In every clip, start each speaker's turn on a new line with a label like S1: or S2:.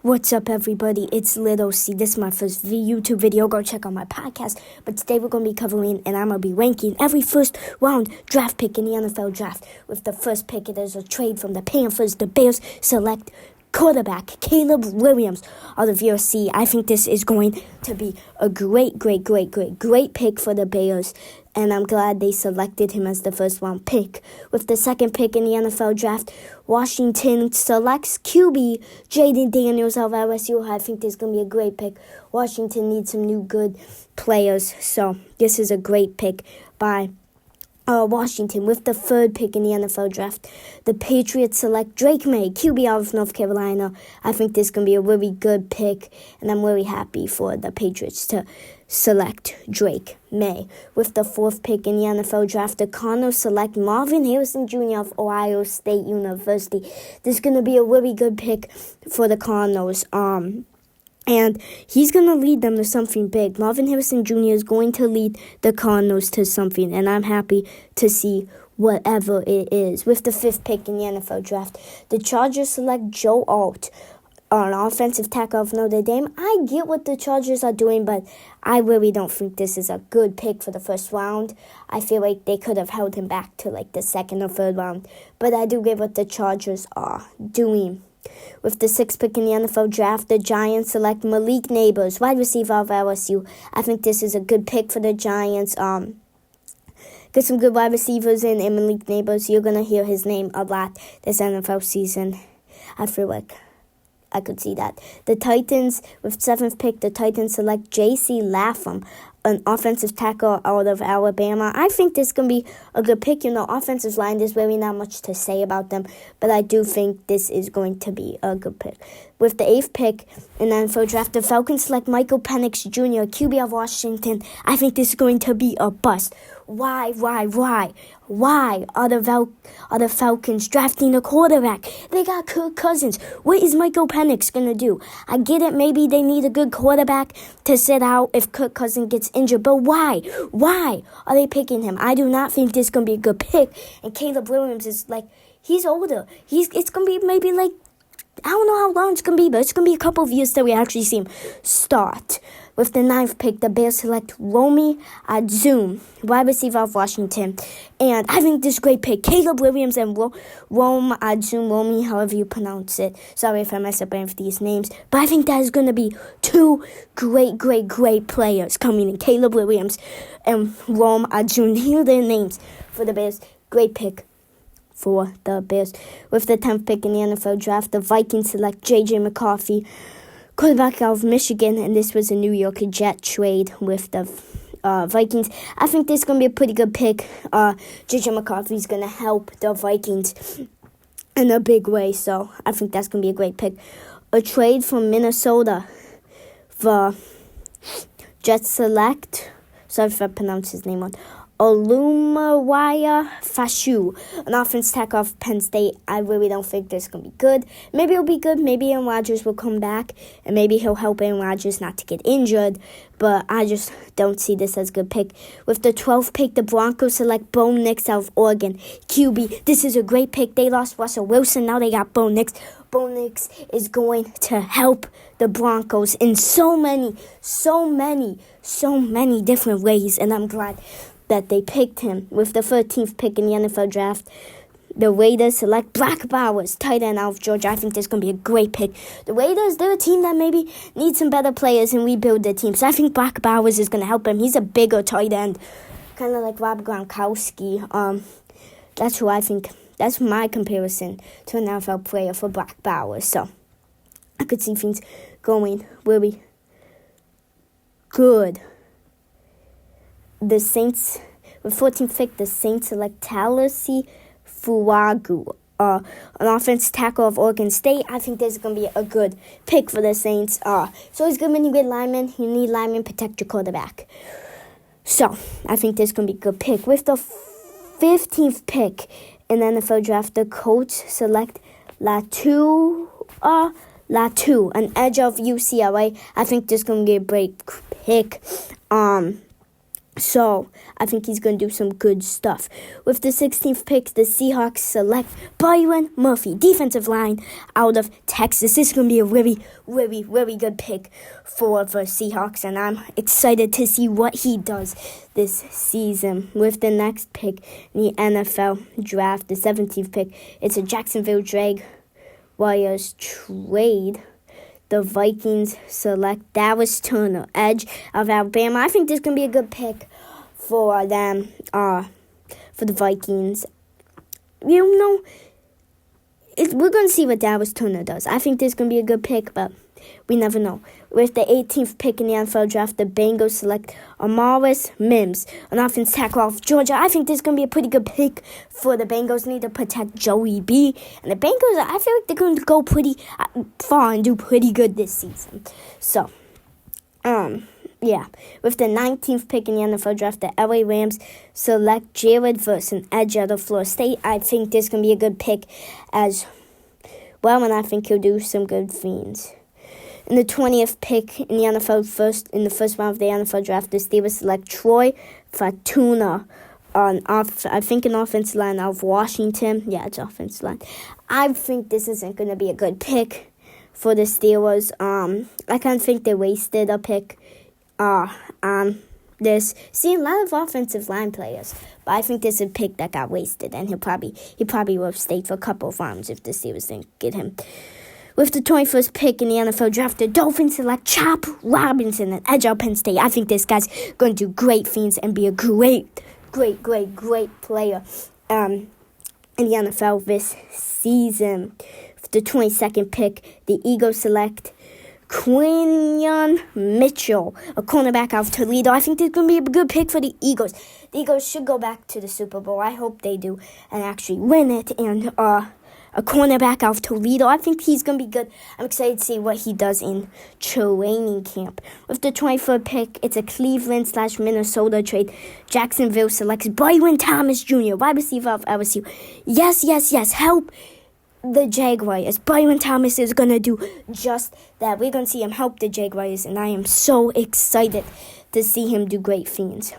S1: What's up, everybody? It's Little C. This is my first YouTube video. Go check out my podcast. But today we're going to be covering, and I'm going to be ranking every first round draft pick in the NFL draft. With the first pick, it is a trade from the Panthers. The Bears select quarterback Caleb Williams out of USC. I think this is going to be a great pick for the Bears. And I'm glad they selected him as the first round pick. With the second pick in the NFL draft, Washington selects QB Jayden Daniels out of LSU. I think this is going to be a great pick. Washington needs some new good players. So this is a great pick by Washington. With the third pick in the NFL draft, the Patriots select Drake May, QB out of North Carolina. I think this is going to be a really good pick, and I'm really happy for the Patriots to select Drake May. With the fourth pick in the NFL draft, the Cardinals select Marvin Harrison Jr. of Ohio State University. This is going to be a really good pick for the Cardinals. And he's going to lead them to something big. Marvin Harrison Jr. is going to lead the Cardinals to something, and I'm happy to see whatever it is. With the fifth pick in the NFL draft, the Chargers select Joe Alt, an offensive tackle of Notre Dame. I get what the Chargers are doing, but I really don't think this is a good pick for the first round. I feel like they could have held him back to like the second or third round, but I do get what the Chargers are doing. With the sixth pick in the NFL draft, the Giants select Malik Nabers, wide receiver of LSU. I think this is a good pick for the Giants. Get some good wide receivers in, and Malik Nabers, you're going to hear his name a lot this NFL season. I feel like I could see that. The Titans, with seventh pick, the Titans select J.C. Lapham, an offensive tackle out of Alabama. I think this can be a good pick. Offensive line, there's really not much to say about them, but I do think this is going to be a good pick. With the eighth pick in the NFL draft, the Falcons select Michael Penix Jr., QB of Washington. I think this is going to be a bust. Why are the Falcons drafting a quarterback? They got Kirk Cousins. What is Michael Penix going to do? I get it. Maybe they need a good quarterback to sit out if Kirk Cousins gets injured. But why? Why are they picking him? I do not think this is going to be a good pick. And Caleb Williams is he's older. It's going to be maybe I don't know how long it's going to be, but it's going to be a couple of years till we actually see him start. With the ninth pick, the Bears select Rome Odunze, wide receiver of Washington. And I think this is a great pick. Caleb Williams and Rome Odunze, however you pronounce it. Sorry if I mess up any of these names. But I think that is going to be two great players coming in. Caleb Williams and Rome Odunze. Here are their names for the Bears. Great pick for the Bears. With the 10th pick in the NFL draft, the Vikings select J.J. McCarthy, quarterback out of Michigan, and this was a New York Jet trade with the Vikings. I think this is going to be a pretty good pick. J.J. McCarthy is going to help the Vikings in a big way, so I think that's going to be a great pick. A trade from Minnesota. The Jets select, sorry if I pronounce his name wrong, Olumawaya Fashu, an offense tackle of Penn State. I really don't think this is going to be good. Maybe it'll be good. Maybe Aaron Rodgers will come back, and maybe he'll help Aaron Rodgers not to get injured. But I just don't see this as a good pick. With the 12th pick, the Broncos select Bo Nix out of Oregon, QB. This is a great pick. They lost Russell Wilson. Now they got Bo Nix. Bo Nix is going to help the Broncos in so many different ways, and I'm glad that they picked him. With the 13th pick in the NFL draft, the Raiders select Brock Bowers, tight end out of Georgia. I think this is going to be a great pick. The Raiders, they're a team that maybe needs some better players and rebuild their team. So I think Brock Bowers is going to help him. He's a bigger tight end, kind of like Rob Gronkowski. That's who I think. That's my comparison to an NFL player for Brock Bowers. So I could see things going really good. The Saints, with 14th pick, the Saints select Talasi Fuagu, an offensive tackle of Oregon State. I think this is going to be a good pick for the Saints. So he's good when you get linemen. You need linemen, protect your quarterback. So I think this is going to be a good pick. With the 15th pick in the NFL draft, the Colts select Latu, an edge of UCLA. I think this is going to be a great pick. So, I think he's going to do some good stuff. With the 16th pick, the Seahawks select Byron Murphy, defensive line out of Texas. This is going to be a really, really, really good pick for the Seahawks, and I'm excited to see what he does this season. With the next pick in the NFL draft, the 17th pick, it's a Jacksonville Jaguars trade. The Vikings select Dallas Turner, edge of Alabama. I think this is going to be a good pick for them, for the Vikings. You know, we're going to see what Dallas Turner does. I think this is going to be a good pick, but we never know. With the 18th pick in the NFL draft, the Bengals select Amaris Mims, an offense tackle of Georgia. I think this is going to be a pretty good pick for the Bengals. Need to protect Joey B. And the Bengals, I feel like they're going to go pretty far and do pretty good this season. So, yeah. With the 19th pick in the NFL draft, the LA Rams select Jared Verse, an edge out of Florida State. I think this is going to be a good pick as well, and I think he'll do some good things. In the 20th pick in the NFL in the first round of the NFL draft, the Steelers select Troy Fortuna, an offensive line out of Washington. Yeah, it's offensive line. I think this isn't going to be a good pick for the Steelers. I kind of think they wasted a pick on this. See, a lot of offensive line players, but I think this is a pick that got wasted, and he probably would have stayed for a couple of rounds if the Steelers didn't get him. With the 21st pick in the NFL draft, the Dolphins select Chop Robinson, an edge out Penn State. I think this guy's going to do great things and be a great player in the NFL this season. With the 22nd pick, the Eagles select Quinion Mitchell, a cornerback out of Toledo. I think this is going to be a good pick for the Eagles. The Eagles should go back to the Super Bowl. I hope they do and actually win it. And a cornerback out of Toledo. I think he's going to be good. I'm excited to see what he does in training camp. With the 23rd pick, it's a Cleveland/Minnesota trade. Jacksonville selects Byron Thomas Jr., wide receiver of LSU. Yes, help the Jaguars. Byron Thomas is going to do just that. We're going to see him help the Jaguars, and I am so excited to see him do great things.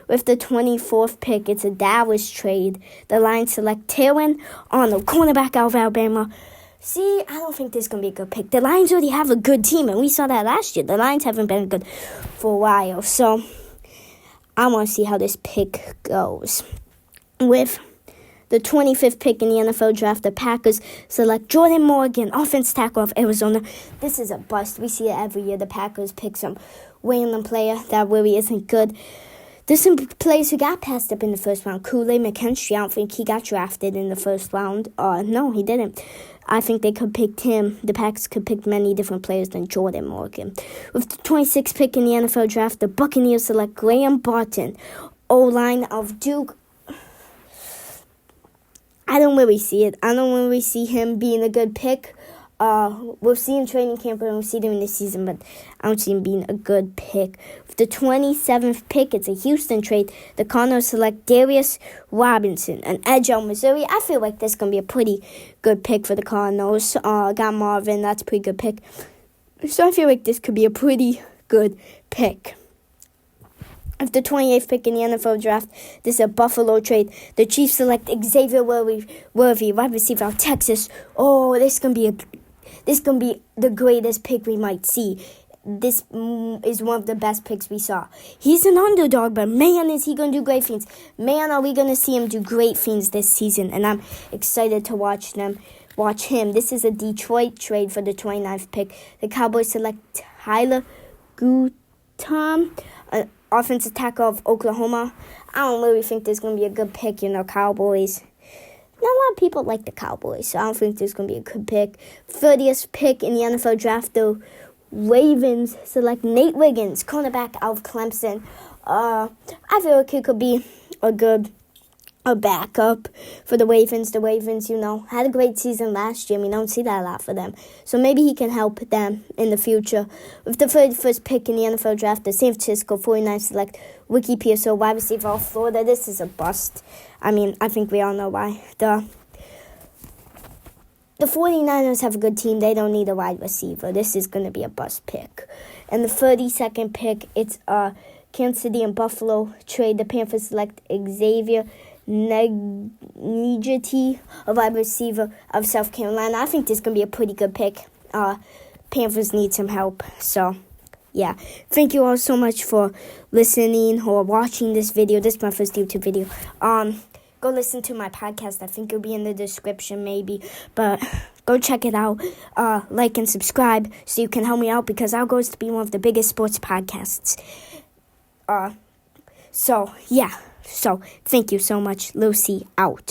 S1: With the 24th pick, it's a Dallas trade. The Lions select Taylor Arnold, cornerback out of Alabama. See, I don't think this is going to be a good pick. The Lions already have a good team, and we saw that last year. The Lions haven't been good for a while, so I want to see how this pick goes. With the 25th pick in the NFL draft, the Packers select Jordan Morgan, offensive tackle of Arizona. This is a bust. We see it every year. The Packers pick some random player that really isn't good. There's some players who got passed up in the first round. Kool-Aid McKinstry, I don't think he got drafted in the first round. No, he didn't. I think they could pick him. The Packers could pick many different players than Jordan Morgan. With the 26th pick in the NFL draft, the Buccaneers select Graham Barton, O-line of Duke. I don't really see it. I don't really see him being a good pick. We'll see him training camp and we'll see him in the season, but I don't see him being a good pick. With the 27th pick, it's a Houston trade. The Cardinals select Darius Robinson, an edge out Missouri. I feel like this is going to be a pretty good pick for the Cardinals. Got Marvin, that's a pretty good pick. So I feel like this could be a pretty good pick. With the 28th pick in the NFL draft, this is a Buffalo trade. The Chiefs select Xavier Worthy, wide receiver out of Texas. Oh, this is going to be the greatest pick we might see. This is one of the best picks we saw. He's an underdog, but man, is he going to do great things. Man, are we going to see him do great things this season. And I'm excited to watch him. This is a Detroit trade for the 29th pick. The Cowboys select Tyler Gutam, an offensive tackle of Oklahoma. I don't really think this is going to be a good pick, Cowboys. Not a lot of people like the Cowboys, so I don't think this is going to be a good pick. 30th pick in the NFL draft, the Ravens select Nate Wiggins, cornerback out of Clemson. I feel like he could be a backup for the Ravens. The Ravens, had a great season last year. We don't see that a lot for them. So maybe he can help them in the future. With the 31st pick in the NFL draft, the San Francisco 49ers select Ricky Pearsall, wide receiver of Florida. This is a bust. I think we all know why. The 49ers have a good team. They don't need a wide receiver. This is going to be a bust pick. And the 32nd pick, it's Kansas City and Buffalo trade. The Panthers select Xavier Negrete, a wide receiver of South Carolina. I think this is going to be a pretty good pick. Panthers need some help. So, yeah. Thank you all so much for listening or watching this video. This is my first YouTube video. Go listen to my podcast. I think it'll be in the description maybe. But go check it out. Like and subscribe so you can help me out because our goal is to be one of the biggest sports podcasts. So, yeah. So, thank you so much. Lucy out.